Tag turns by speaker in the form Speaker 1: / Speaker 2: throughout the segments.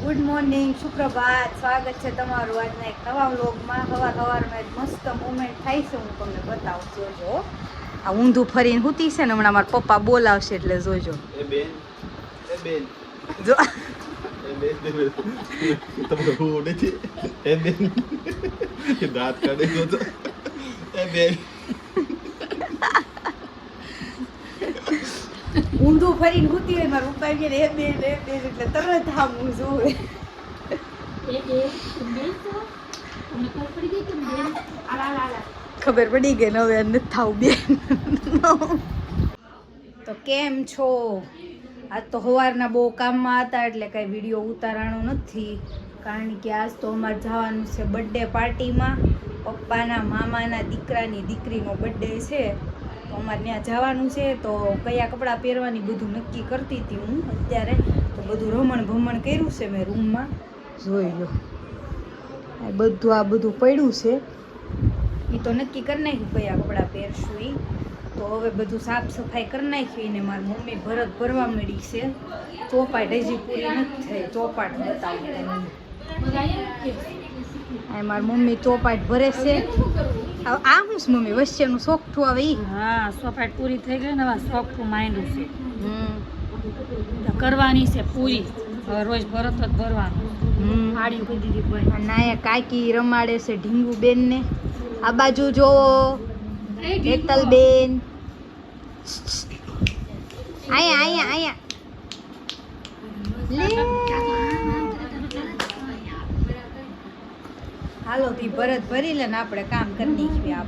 Speaker 1: Good morning, સુપ્રભાત. સ્વાગત છે તમારું આજના એક નવા વ્લોગમાં. સવારમાં એક મસ્ત મુમેન્ટ થાય છે, હું તમને બતાવું. જોજો, આ ઊંધું ફરીને સૂતી છે ને, હમણાં મારા પપ્પા બોલાવશે એટલે જોજો. જો ઊંધું ફરીને સૂતી હોય મારા પપ્પા કે એ બેન એટલે તરત આમ હું જોવે. ખબર પડી ગઈ ને હવે નથી થાવું બેન. તો કેમ છો? આજ તો સવારના બહુ કામમાં હતા એટલે કાંઈ વિડીયો ઉતારવાનો નથી, કારણ કે આજ તો અમારે જવાનું છે બર્થડે પાર્ટીમાં. પપ્પાના મામાના દીકરાની દીકરીનો બર્થડે છે, તો અમારે ત્યાં જવાનું છે. તો કયા કપડાં પહેરવાની બધું નક્કી કરતી હતી હું અત્યારે. તો બધું રમણ ભમણ કર્યું છે મેં રૂમમાં, જોઈ લો. આ બધું પડ્યું છે, એ તો નક્કી કરી નાખ્યું કયા કપડાં પહેરશું એ. તો હવે બધું સાફ સફાઈ કરી નાખી ને મારી મમ્મી ભરત ભરવા મળી છે. ચોપાટ હજી પૂરી નથી થઈ, ચોપાટ બતાવું તમને. મારી મમ્મી ચોપાટ ભરે છે. આ શું છે મમ્મી, વચ્ચેનું સોકઠું આવે ઈ?
Speaker 2: હા, ચોપાટ પૂરી થઈ ગઈ ને, હવે સોકઠું માંડ્યું છે. કરવાની છે પૂરી, રોજ ભરત જ ભરવાનું. આડિયું કહી દીધી ભાઈ.
Speaker 1: અને અહીંયા કાકી રમાડે છે ઢીંગુ બેન ને. આ બાજુ જોવો, હેતલ બેન. અહીંયા હાલો તી ભરત ભરી લે ને આપણે કામ કરી નાખીએ.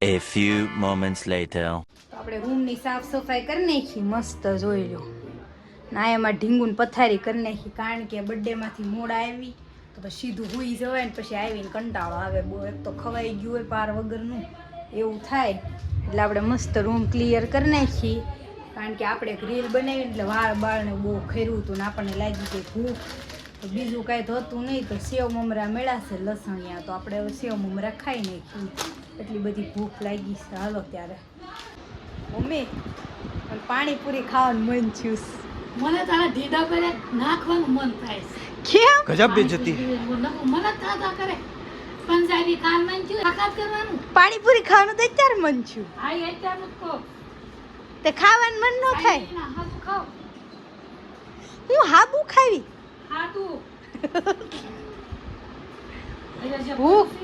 Speaker 3: A few moments later.
Speaker 1: તો આપણે રૂમની સાફ સફાઈ કરી નાખી મસ્ત, જોઈ લો. ના એમાં ઢીંગુને પથારી કરી નાખી, કારણ કે બર્થડેમાંથી મોડા આવી તો સીધું હુઈ જવાય ને પછી આવીને કંટાળો આવે બહુ. એક તો ખવાઈ ગયું હોય પાર વગરનું એવું થાય, એટલે આપણે મસ્ત રૂમ ક્લિયર કરી નાખી. કારણ કે આપણે એક રીલ બનાવી એટલે વાળ બાળને બહુ ખેરવું હતું ને આપણને લાગી ગઈ ભૂખ. તો બીજું કાંઈ તો હતું નહીં, તો સેવ મમરા મેળાશે લસણિયા, તો આપણે હવે સેવ મમરા ખાઈ નાખી. એટલી બધી ભૂખ લાગી છે. હાલો ત્યારે મમ્મી પાણીપુરી ખાવાનું મન થયું.
Speaker 2: મને તારા ઢીડા પર નાખવાનું મન થાય છે.
Speaker 1: કેમ?
Speaker 3: ગજબ બેજતી.
Speaker 2: મને તાતા કરે પંજાબી ખાન મન થયું, તાકાત કરવાનું.
Speaker 1: પાણીપુરી ખાવાનું તો અત્યારે મન થયું.
Speaker 2: હા, એટલાનું જ કહો.
Speaker 1: તે ખાવાનું મન ન થાય.
Speaker 2: હાબુ ખાવ.
Speaker 1: હું હાબુ ખાવી?
Speaker 2: હા તું.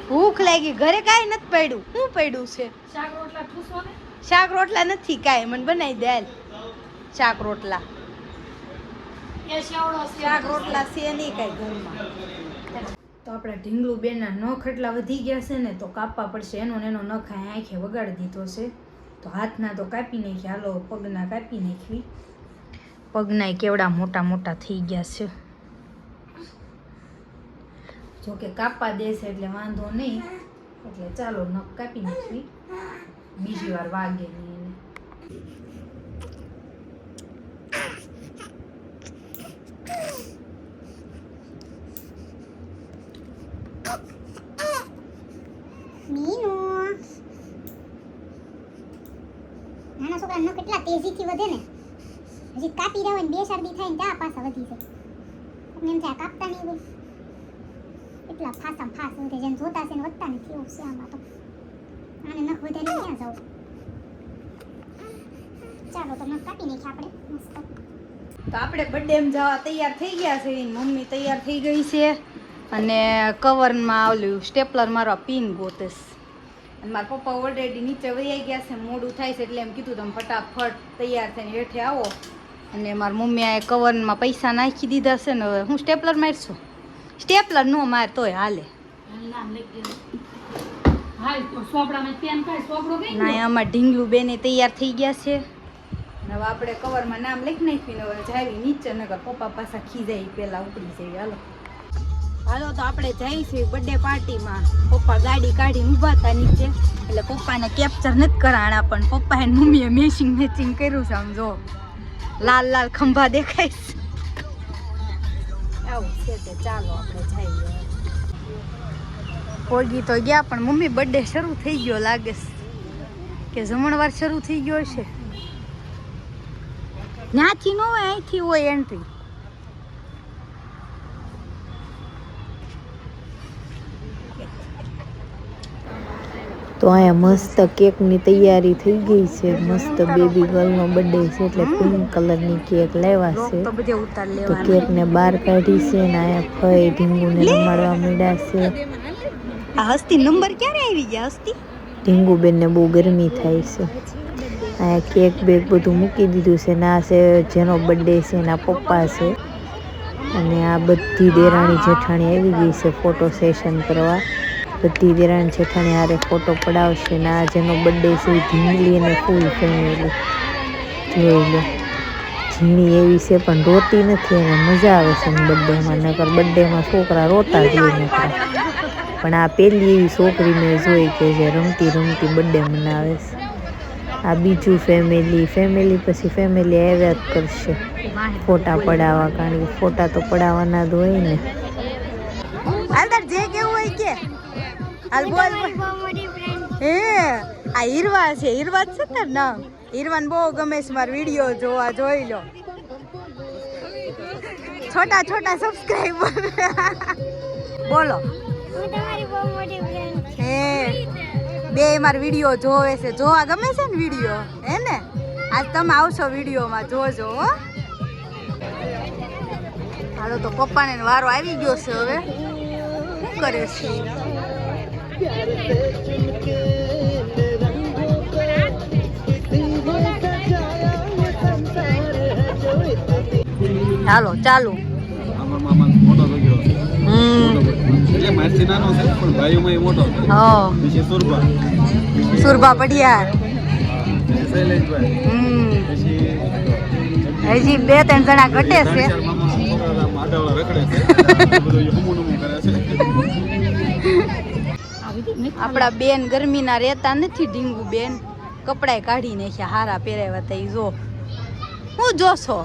Speaker 1: ભૂખ લાગી, ઘરે કાંઈ નથી પડ્યું. શું પડ્યું છે?
Speaker 2: શાક રોટલા ઠૂસો ને.
Speaker 1: શાક રોટલા નથી કાંઈ, મને બનાવી દે શાક રોટલા.
Speaker 2: એ સેવડો
Speaker 1: શાક રોટલા છે નહીં કાંઈ ઘરમાં. તો આપણે ઢીંગલું બેનના નખ એટલા વધી ગયા છે ને, તો કાપવા પડશે. એનો નખ આંખે વગાડી દીધો છે, તો હાથના તો કાપી નાખી. હાલો પગના કાપી નાખવી. પગના કેવડા મોટા મોટા થઈ ગયા છે. જોકે કાપવા દેશે એટલે વાંધો નહીં, એટલે ચાલો નખ કાપી નાખવી, બીજી વાર વાગે નહીં એને.
Speaker 4: નાના છોકરા નો કેટલા તેજીથી વધે ને, હજી કાપી રહ્યા હોય ને બે શરદી થાય ને ત્યાં પાછા વધી છે. તમને એમ થાય કાપતા નહીં હોય, એટલા ફાસા ફાસ વધે. જેમ જોતા છે ને વધતા નથી એવું છે આમાં. તો આને નખ વધારે ક્યાં જાવ. ચાલો તો નખ કાપી નાખીએ આપણે મસ્ત.
Speaker 1: તો આપણે બર્થડેમાં જવા તૈયાર થઈ ગયા છે. મમ્મી તૈયાર થઈ ગઈ છે, અને કવરમાં ઓલું સ્ટેપલર મારવા પિન ગોતે. અને મારા પપ્પા ઓલરેડી નીચે વહી ગયા છે, મોડું થાય છે એટલે એમ કીધું તમે ફટાફટ તૈયાર થઈને હેઠે આવો. અને મારી મમ્મીએ કવરમાં પૈસા નાખી દીધા છે ને. હવે હું સ્ટેપલર મારશું? સ્ટેપલર ન માર તોય હાલે. ના આમાં ઢીંગલું બેને તૈયાર થઈ ગયા છે. હવે આપણે કવરમાં નામ લખી નાખ્યું. હવે જાવી નીચે, નગર પપ્પા પાછા ખીજાઈ પહેલા ઉપડી જાય. હાલો તો આપણે જઈશું બર્થડે પાર્ટીમાં. પપ્પા ગાડી કાઢીને ઊભા હતા નીચે, એટલે પપ્પાને કેપ્ચર નથી કરાણા, પણ પપ્પા અને મમ્મીએ મેચિંગ કર્યું છે. આમ જો લાલ લાલ ખંભા દેખાય છે. આવું છે તે. ચાલો આપણે જઈએ. પોગી તો ગયા, પણ મમ્મી બર્થડે શરૂ થઈ ગયો લાગે છે, કે જમણવાર શરૂ થઈ ગયો છે. ત્યાંથી ન હોય, અહીંથી હોય એન્ટ્રી.
Speaker 5: તો અહીંયા મસ્ત કેકની તૈયારી થઈ ગઈ છે. મસ્ત બેબી ગર્લનો બર્થડે છે એટલે પિંક કલરની કેક લેવા છે.
Speaker 1: તો બધે ઉતાર
Speaker 5: તો
Speaker 1: લેવાના.
Speaker 5: કેકને બહાર કાઢી છે ને અહીંયા ફઈ ઢીંગુને રમાડવા માંડ્યા છે.
Speaker 1: આ હસ્તી નંબર ક્યારે આવી ગયા હસ્તી?
Speaker 5: ઢીંગુબેનને બહુ ગરમી થાય છે. અહીંયા કેક બેક બધું મૂકી દીધું છે. ના છે જેનો બર્થડે છે એના પપ્પા છે અને આ બધી દેરાણી જેઠાણી આવી ગઈ છે ફોટો સેશન કરવા. બધી દેરાણી જેઠાણી હારે ફોટો પડાવશે ને આ જેનો બર્થડે છે એ ઢીંગલી અને ફૂલ ફેમિલી જોઈ લો. ઝીણી એવી છે પણ રોતી નથી અને મજા આવે છે બર્થડેમાં. નકર બર્થડેમાં છોકરા રોતા જ હોય નકર. પણ આ પહેલી એવી છોકરી મેં જોઈ કે જે રમતી રમતી બર્થડે મનાવે છે. આ બીજું ફેમિલી પછી ફેમિલી આવ્યા જ કરશે ફોટા પડાવવા, કારણ કે ફોટા તો પડાવવાના જ હોય ને.
Speaker 1: હાલ તાર જે કેવું હોય કે હાલ બોલ. હે આ હીરવા છે, હીરવા જ છે તાર નામ? હીરવાન બહુ ગમે છે મારા વિડીયો જોવા, જોઈ લો. છોટા છોટા સબસ્ક્રાઇબર બોલો. હે બે મારા વિડીયો જોવે છે, જોવા ગમે છે ને વિડીયો હે ને? આજ તમે આવશો વિડીયોમાં જોજો હો. હાલો તો પપ્પાને વારો આવી ગયો છે હવે. શું કરે છે? ચાલો ચાલુ. સુરભા પડિયાર. હજી 2-3 જણા ઘટે છે. આપડા બેન ગરમીના રહેતા નથી. ઢીંગુ બેન કપડાય કાઢી નાખ્યા, હારા પહેરાવ્યા તા. જો હું જોશો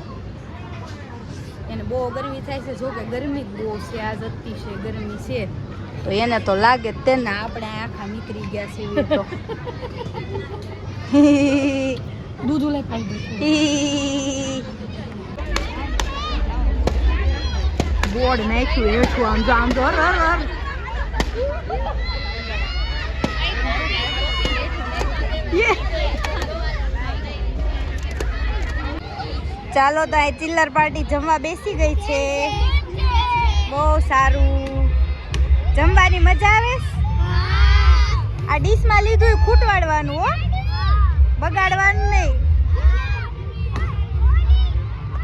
Speaker 1: એને બહુ ગરમી થાય છે. જો કે ગરમી બહુ છે, આજ અતિશય ગરમી છે તો એને તો લાગે જ તેને. આપણે આખા નીકળી ગયા છીએ તો
Speaker 2: દૂધ લઈ ખાઈ
Speaker 1: બોર્ડ નાખ્યું હેઠું. આમ જો આમ જો ચાલો તો આ ચિલ્લર પાર્ટી જમવા બેસી ગઈ છે. બહુ સારું જમવાની મજા આવે. આ ડીશમાં લીધું ખૂટવાડવાનું હો, બગાડવાનું નહીં.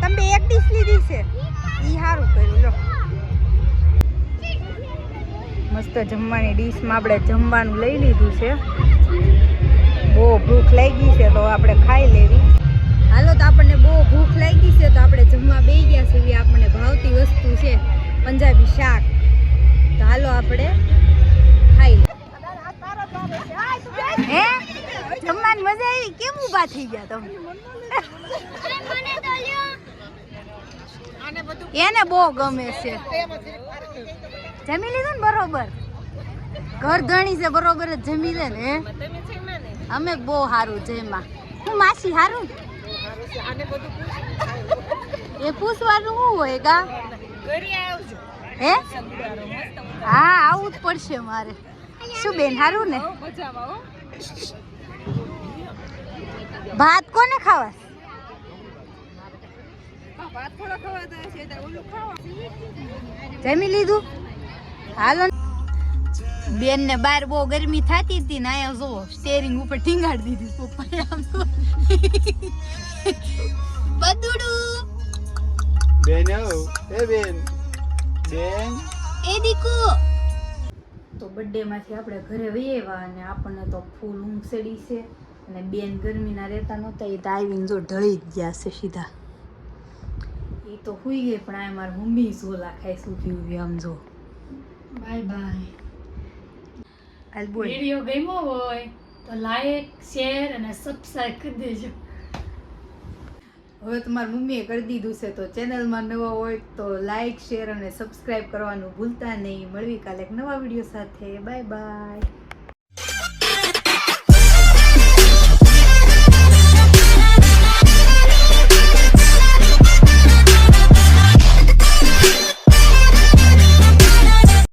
Speaker 1: તમે એક ડીશ લીધી છે ઈ સારું કર્યું. લો મસ્ત જમવાની ડીશમાં આપણે જમવાનું લઈ લીધું છે. બહુ ભૂખ લાગી છે તો આપણે ખાઈ લેવી. હાલો તો આપણને બહુ ભૂખ લાગી છે તો આપણે જમવા બેસી ગયા છીએ. આપણને ભાવતી વસ્તુ છે પંજાબી શાક. તો હાલો આપણે ખાઈ લઈએ. હે જમવાની મજા આવી? કેમ ઊભા થઈ ગયા તમે? એને બહુ ગમે છે. જમી લીધું ને બરોબર? ઘર ધણી છે બરોબર જ જમી લે ને. અમે બહુ સારું જમ્યા. હું માસી સારું એ પૂછવાનું શું હોય ગા? હે હા આવું જ પડશે મારે. શું બેન સારું ને? ભાત કોને ખાવા? જમી લીધું? હાલો. બેન ને બહાર બહુ ગરમી થતી હતી ને અહીંયા જો સ્ટેરિંગ ઉપર ટીંગાડી દીધી પપ્પાએ. આમ તો બદુડું
Speaker 6: બેન આવો. એ બેન બેન
Speaker 1: એ દીકુ. તો બર્થડે માંથી આપણે ઘરે વહી આવ્યા અને આપણને તો ફૂલ ઊંઘ ચડી છે. અને બેન ગરમીના રહેતા નહોતા એ તો આવીને જો ઢળી જ ગયા છે સીધા. એ તો હુઈ ગઈ પણ આ મારી મમ્મી ઝોલા ખાઈ સુખી ઉભી. આમ જો
Speaker 2: બાય બાય.
Speaker 1: હાલ બોલ.
Speaker 2: વિડીયો ગમ્યો હોય તો લાઈક, શેર અને સબસ્ક્રાઇબ કરી દેજો.
Speaker 1: હવે તમારી મમ્મીએ કરી દીધું છે તો ચેનલમાં નવા હોય તો લાઈક, શેર અને સબસ્ક્રાઇબ કરવાનું ભૂલતા નહીં. મળવી કાલે એક નવા વિડીયો સાથે. Bye bye.